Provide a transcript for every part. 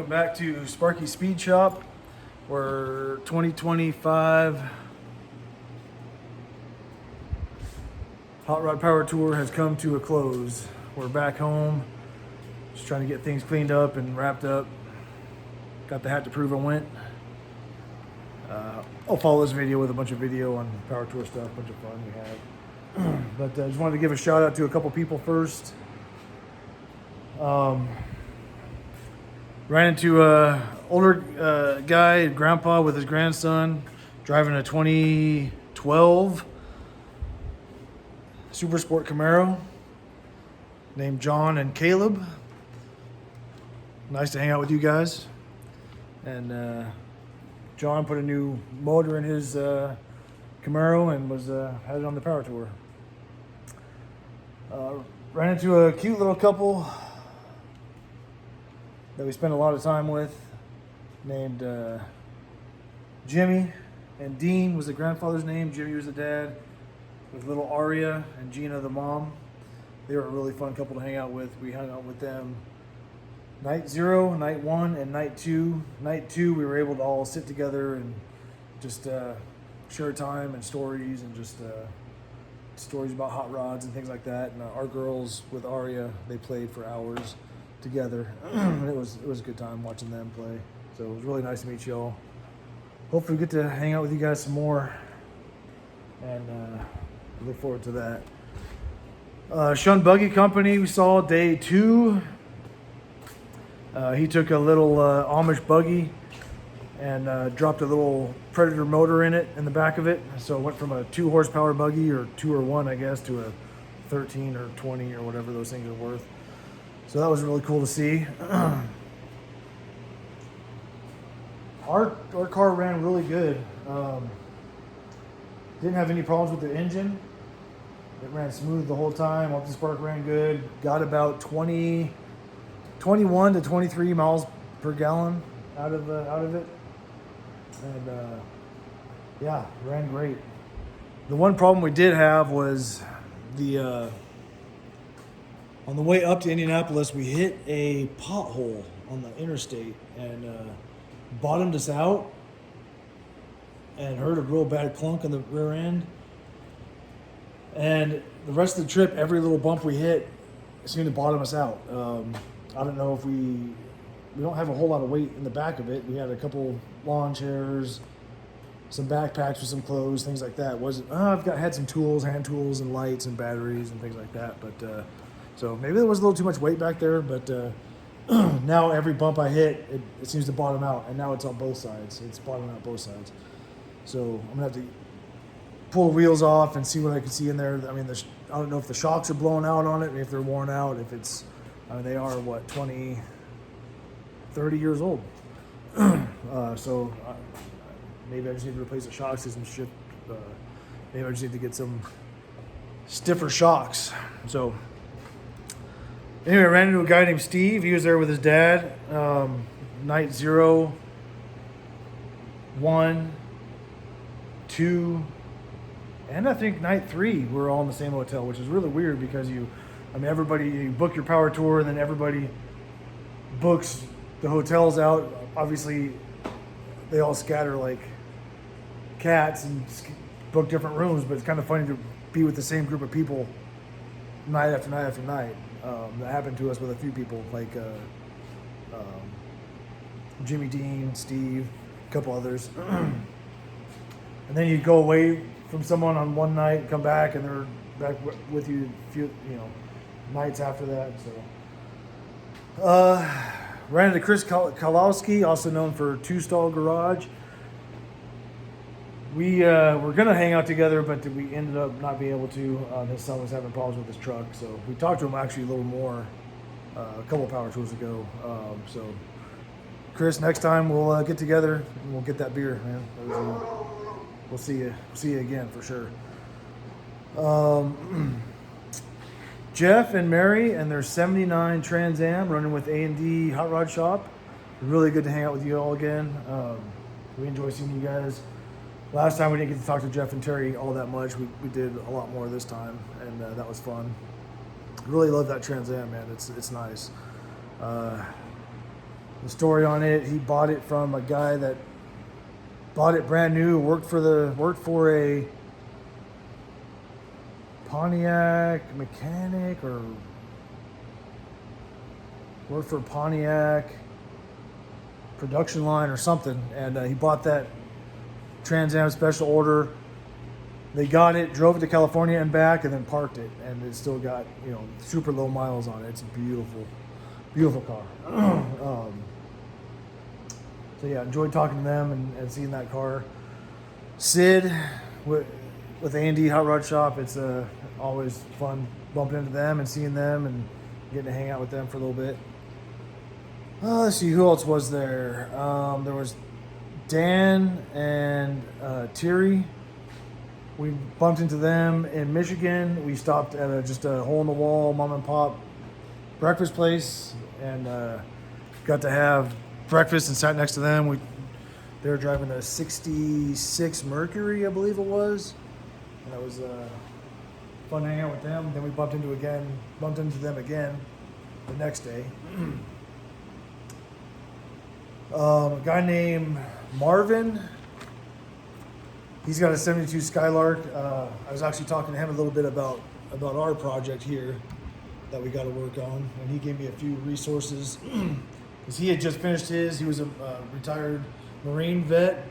welcome back to Sparky Speed Shop, where 2025 Hot Rod Power Tour has come to a close. We're back home, just trying to get things cleaned up and wrapped up. Got the hat to prove I went. I'll follow this video with a bunch of video on Power Tour stuff, a bunch of fun we had. But I just wanted to give a shout out to a couple people first. Ran into a older guy, grandpa with his grandson, driving a 2012 Super Sport Camaro, named John and Caleb. Nice to hang out with you guys. And John put a new motor in his Camaro and was headed on the Power Tour. Ran into a cute little couple that we spent a lot of time with, named Jimmy and Dean was the grandfather's name. Jimmy was the dad, with little Aria and Gina the mom. They were a really fun couple to hang out with. We hung out with them night 0, night 1, and night 2. Night 2 we were able to all sit together and just share time and stories, and just stories about hot rods and things like that. And our girls with Aria, they played for hours together. And it was a good time watching them play. So it was really nice to meet y'all. Hopefully we get to hang out with you guys some more, and look forward to that. Shun Buggy Company, we saw day 2. He took a little Amish buggy and dropped a little Predator motor in it, in the back of it. So it went from a 2 horsepower buggy, or 2 or 1 I guess, to a 13 or 20 or whatever those things are worth. So that was really cool to see. Our car ran really good. Didn't have any problems with the engine. It ran smooth the whole time. Multi spark ran good. Got about 21 to 23 miles per gallon out of it, and yeah, ran great. The one problem we did have was the on the way up to Indianapolis, we hit a pothole on the interstate and bottomed us out, and heard a real bad clunk on the rear end. And the rest of the trip, every little bump we hit seemed to bottom us out. I don't know if we don't have a whole lot of weight in the back of it. We had a couple lawn chairs, some backpacks with some clothes, things like that. Had some tools, hand tools, and lights and batteries and things like that. But so maybe there was a little too much weight back there. But now every bump I hit, it seems to bottom out, and now it's on both sides. It's bottoming out both sides. So I'm gonna have to pull the wheels off and see what I can see in there. I mean, I don't know if the shocks are blown out on it, if they're worn out, if it's, I mean, they are, 30 years old. So maybe I just need to replace the shocks and some shit. Maybe I just need to get some stiffer shocks. So anyway, I ran into a guy named Steve. He was there with his dad. Night 0, 1, 2, and I think night 3, we're all in the same hotel, which is really weird because you book your power tour, and then everybody books the hotels out. Obviously, they all scatter like cats and book different rooms, but it's kind of funny to be with the same group of people night after night after night. That happened to us with a few people, like Jimmy, Dean, Steve, a couple others. And then you go away from someone on one night, come back, and they're back with you a few, nights after that. So ran into Chris Kalowski, also known for Two Stall Garage. We were gonna hang out together, but we ended up not being able to. His son was having problems with his truck, so we talked to him actually a little more a couple of power tours ago. So Chris, next time we'll get together and we'll get that beer, man. We'll see you again for sure. Jeff and Mary and their 79 Trans Am running with A&D Hot Rod Shop. Really good to hang out with you all again. We enjoy seeing you guys. Last time we didn't get to talk to Jeff and Terry all that much. We did a lot more this time, and that was fun. Really love that Trans Am, man. It's nice. the story on it. He bought it from a guy that bought it brand new, worked for a Pontiac mechanic, or worked for a Pontiac production line or something, and he bought that Trans Am special order. They got it, drove it to California and back, and then parked it, and it still got, you know, super low miles on it. It's a beautiful car. So yeah, enjoyed talking to them and seeing that car. Sid with A&D Hot Rod Shop, it's always fun bumping into them and seeing them and getting to hang out with them for a little bit. Let's see, who else was there? There was Dan and Thierry. We bumped into them in Michigan. We stopped at just a hole-in-the-wall mom and pop breakfast place and got to have breakfast and sat next to them. They were driving a 66 Mercury, I believe it was. And that was fun hanging out with them. Then we bumped into them again the next day. A guy named Marvin. He's got a 72 Skylark. I was actually talking to him a little bit about our project here that we got to work on, and he gave me a few resources because he had just finished his. He was a retired Marine vet.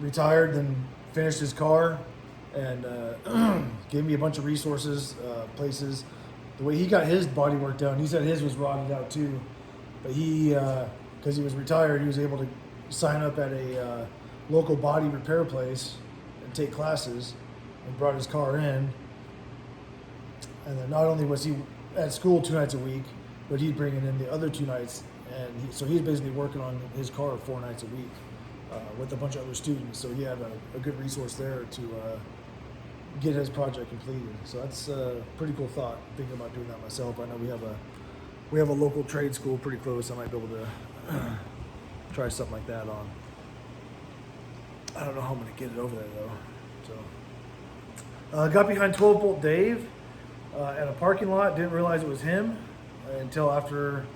Retired, then finished his car, and gave me a bunch of resources, places. The way he got his body work done, he said his was rotted out too, but he, because he was retired, he was able to sign up at a local body repair place and take classes, and brought his car in. And then not only was he at school 2 nights a week, but he'd bring it in the other 2 nights, and so he's basically working on his car 4 nights a week with a bunch of other students. So he had a good resource there to get his project completed. So that's a pretty cool thought, thinking about doing that myself. I know we have a local trade school pretty close. I might be able to try something like that on. I don't know how I'm going to get it over there though. So got behind 12-volt Dave at a parking lot. Didn't realize it was him until after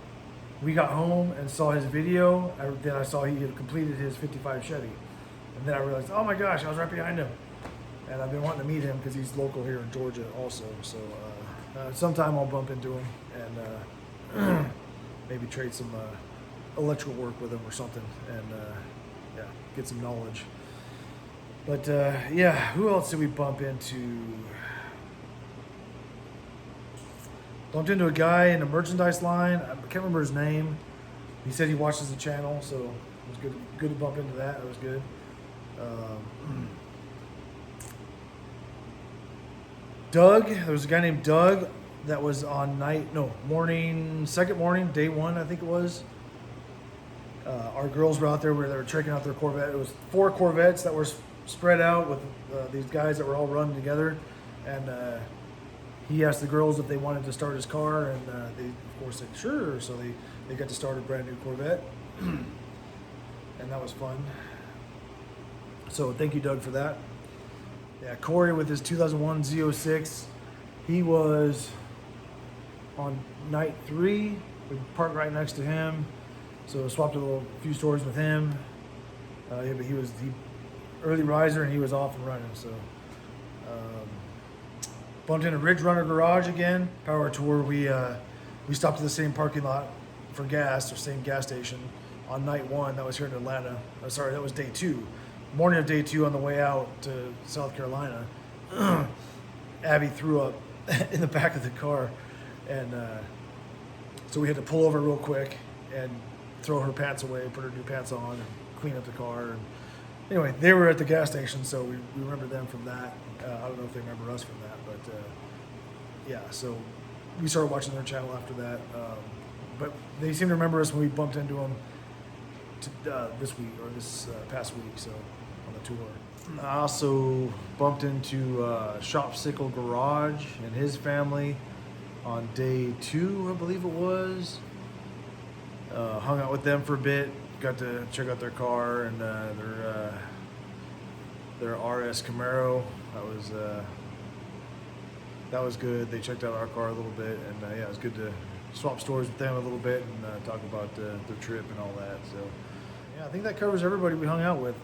we got home and saw his video. Then I saw he had completed his 55 Chevy. And then I realized, oh my gosh, I was right behind him. And I've been wanting to meet him because he's local here in Georgia also. So sometime I'll bump into him and maybe trade some electrical work with him or something, and yeah, get some knowledge. But yeah, who else did we bump into? Bumped into a guy in the merchandise line. I can't remember his name. He said he watches the channel, so it was good to bump into that. It was good. Doug, there was a guy named Doug that was on second morning, day one, I think it was. Our girls were out there where they were checking out their Corvette. It was 4 Corvettes that were spread out with these guys that were all running together. And he asked the girls if they wanted to start his car, and they, of course, said sure. So they got to start a brand new Corvette. And that was fun. So thank you, Doug, for that. Yeah, Corey with his 2001 Z06. He was on night 3. We parked right next to him. So swapped a few stories with him. Yeah, but he early riser and he was off and running. So bumped into Ridge Runner Garage again. Power tour. We stopped at the same parking lot for gas, or same gas station, on night 1. That was here in Atlanta. Sorry, that was day 2. Morning of day 2 on the way out to South Carolina. Abby threw up in the back of the car, and so we had to pull over real quick and throw her pants away, put her new pants on, and clean up the car. And anyway, they were at the gas station, so we remember them from that. I don't know if they remember us from that, but yeah, so we started watching their channel after that. But they seem to remember us when we bumped into them this week, or this past week, so on the tour. I also bumped into Shopsicle Garage and his family on day 2, I believe it was. Hung out with them for a bit, got to check out their car and their RS Camaro. That was good. They checked out our car a little bit, and yeah, it was good to swap stories with them a little bit and talk about their trip and all that. So yeah, I think that covers everybody we hung out with,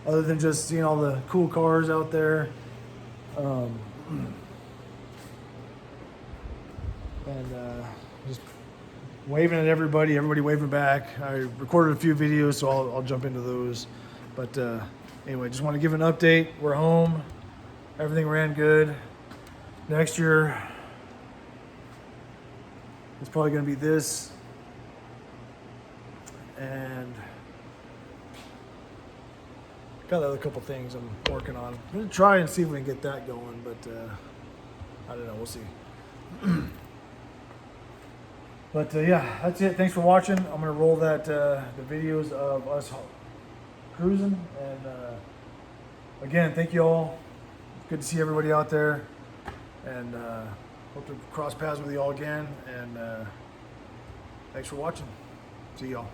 other than just seeing all the cool cars out there. And just waving at everybody waving back. I recorded a few videos, so I'll jump into those. But anyway, just want to give an update. We're home. Everything ran good. Next year, it's probably going to be this. And got another couple things I'm working on. I'm going to try and see if we can get that going, but I don't know. We'll see. But yeah, that's it. Thanks for watching. I'm gonna roll that the videos of us cruising, and again, thank you all. Good to see everybody out there, and hope to cross paths with you all again. And thanks for watching. See y'all.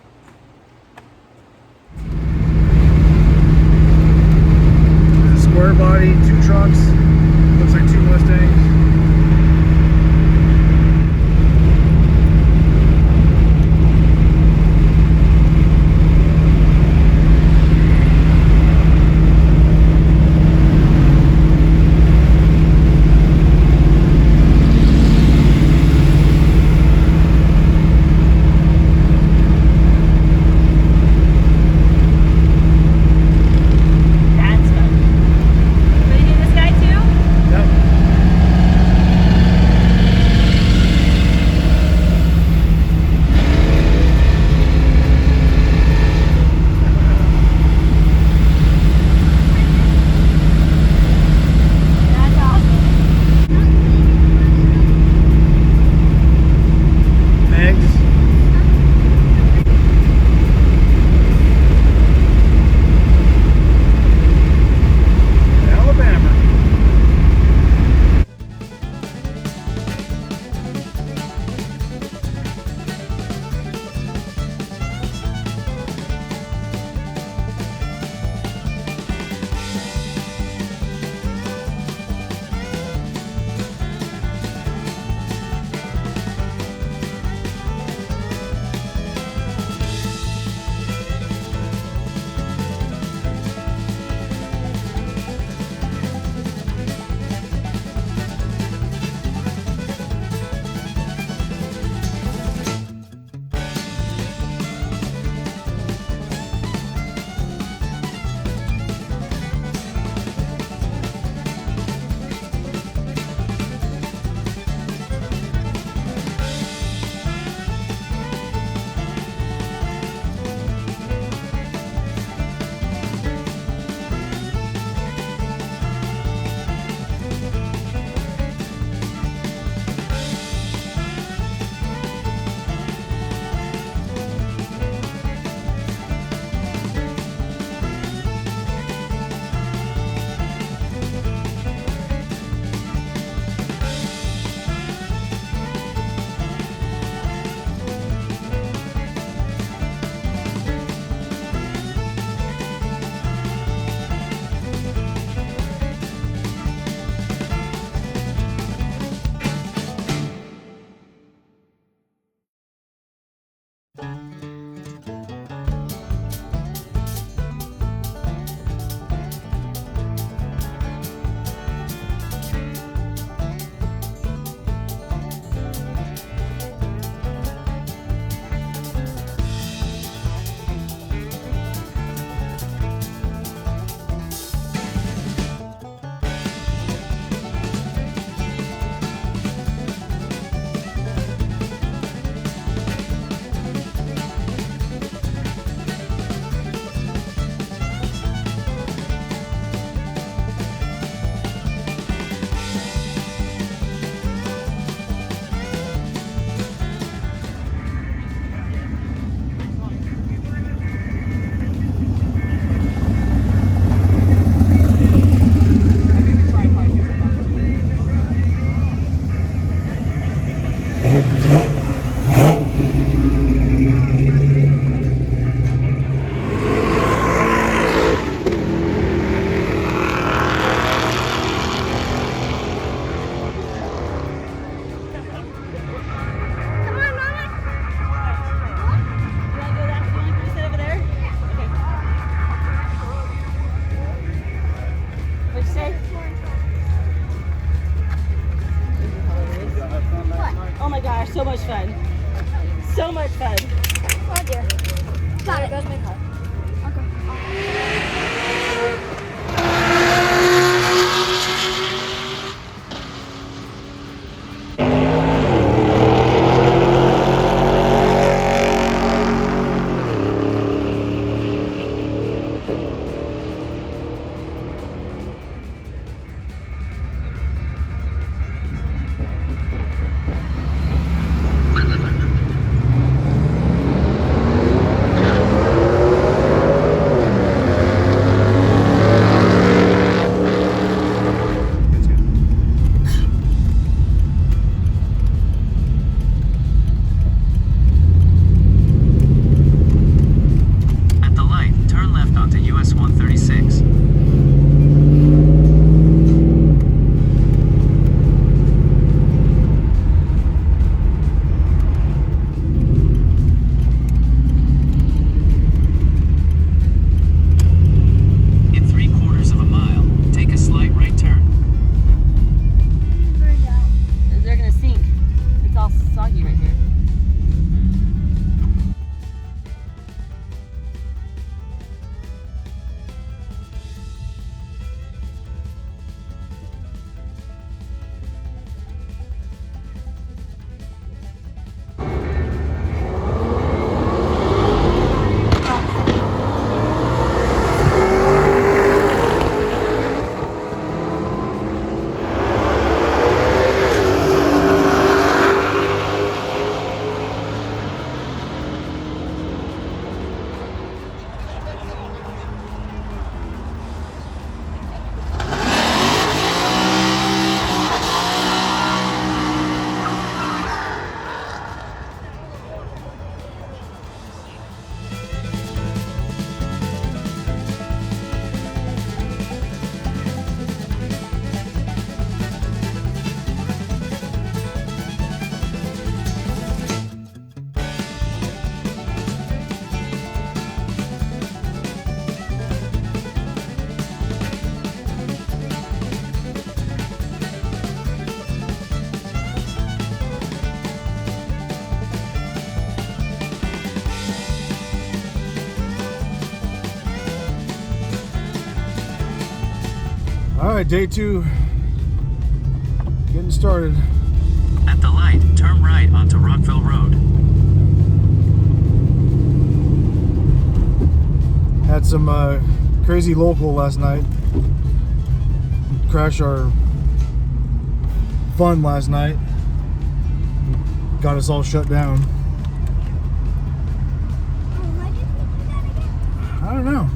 This is a square body, 2 trucks. Looks like 2 Mustangs. All right, day 2. Getting started. At the light, turn right onto Rockville Road. Had some crazy local last night. Crashed our fun last night. Got us all shut down. Why did we do that again? I don't know.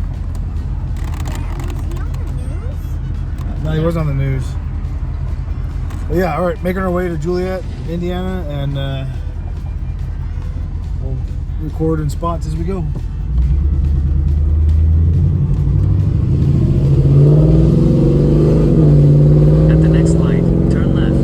Was he on the news? No, he wasn't on the news. But yeah, all right, making our way to Juliet, Indiana, and we'll record in spots as we go. At the next light, turn left.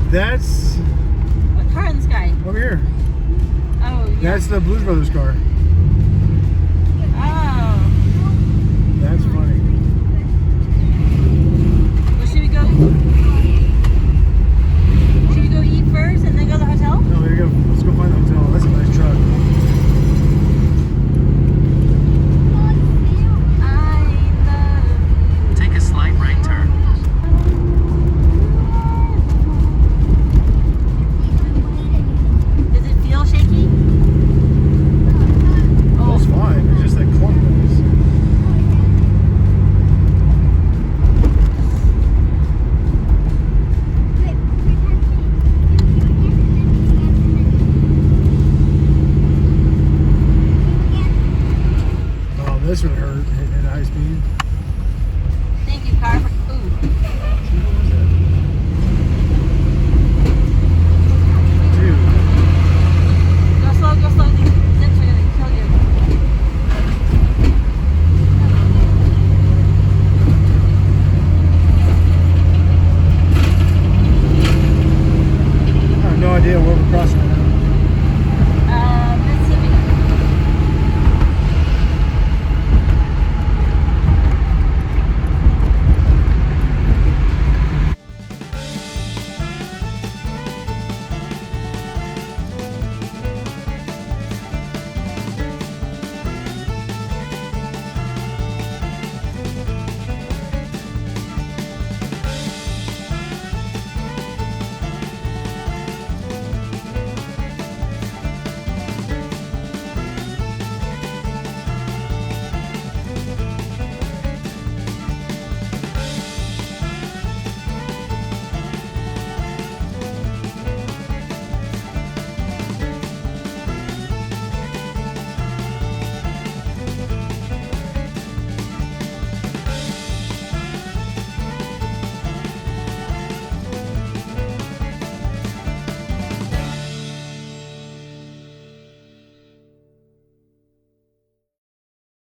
That's What car in the sky? over here. Oh, yeah. That's the Blues Brothers car.